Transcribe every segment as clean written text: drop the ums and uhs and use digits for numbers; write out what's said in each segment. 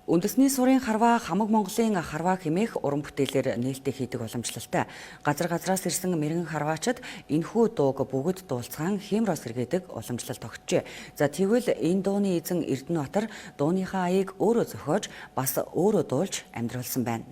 Үндэсний сурын харваа хамаг Монголын харваа хэмээх уран бүтээлээр нээлттэй хийдэг уламжлалтай. Газраас ирсэн мэрэгэн харваачид энэхүү дууг бүгд дуулцгаан хэмрос хэрэгэдэг уламжлалт тогтжээ. За тэгвэл энэ дууны эзэн Эрдэнэбаатар дууныхаа аяыг өөрөө зохиож бас өөрөө дуулж амьдруулсан байна.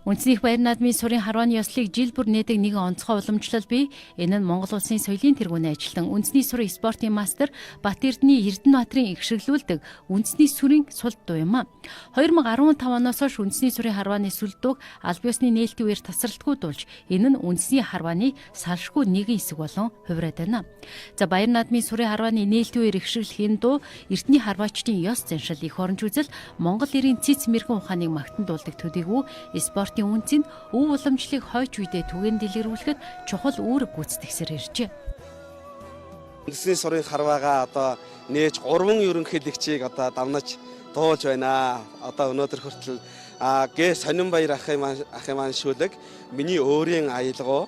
Үндэсний баяр наадмын сурын харвааны ёслыг жил бүр нээдэг нэгэн онцгой уламжлал бий. Энэ нь Монгол улсын соёлын тэргүүний ажилтан үндэсний сурын спортын мастер Бат Эрдэнэбаатарын ихшэглүүлдэг үндэсний сүрийн сул дуу юм а. 2015 оноос хойш үндэсний сурын харвааны сүл дууг аль биесны нээлтийн үеэр тасралтгүй дуулж, энэ нь үндэсний харвааны салшгүй нэгэн хэсэг болон хувираад байна. За баяр наадмын сурын харвааны нээлтийн үеэр ихшэглэх энэ дуу эртний харваачдын ёс заншил, их оронч үзэл, Монгол эрийн цэц мэрэгэн ухааныг магтан дуулдаг төдийгүй спортын үнцэнд өв уламжлалыг хойч үедээ түгээн дэлгэрүүлэхэд чухал үүрэг гүйцэтгэсээр иржээ. Үндэсний сурын харваагаа одоо нээж 3 ерөнхийлөгчийг одоо давнаж дуулж байна. Одоо өнөөдөр хүртэл гээ Сонинбаяр ахын маань шүлэг миний өөрийн аялгаа.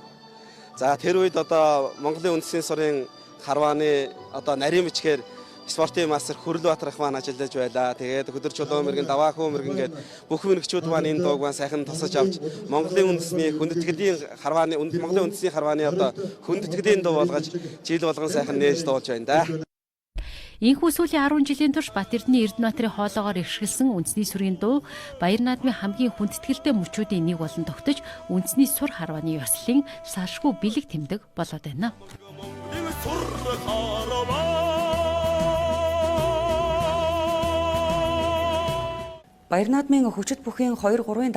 За тэр үед одоо Монголын үндэсний сурын харвааны одоо нарийн бичгээр спортын мастер Эрдэнэбаатар ах маань ажиллаж байлаа. Тэгээд хөдөр чулуун мэрэгэн, даваахуу мэрэгэн гээд бүх мэрэгчүүд маань энэ дууг маань сайхан тусаж авч Монголын үндэсний хүндэтгэлийн харвааны Монголын үндэсний харвааны одоо хүндэтгэлийн дуу болгож жил болгон сайхан нээж дуулж байна да. Инхүү сүүлийн 10 жилийн турш Бат Эрдэнэбаатарын хоолоогоор иршгэлсэн үндэсний сүрийн дуу баяр наадмын хамгийн хүндэтгэлтэй мөчүүдийн нэг болон тогтож үндэсний сур харвааны ёслолын салшгүй бэлэг тэмдэг болоод байна. Баяр наадмын хүчит бүхийн 2-3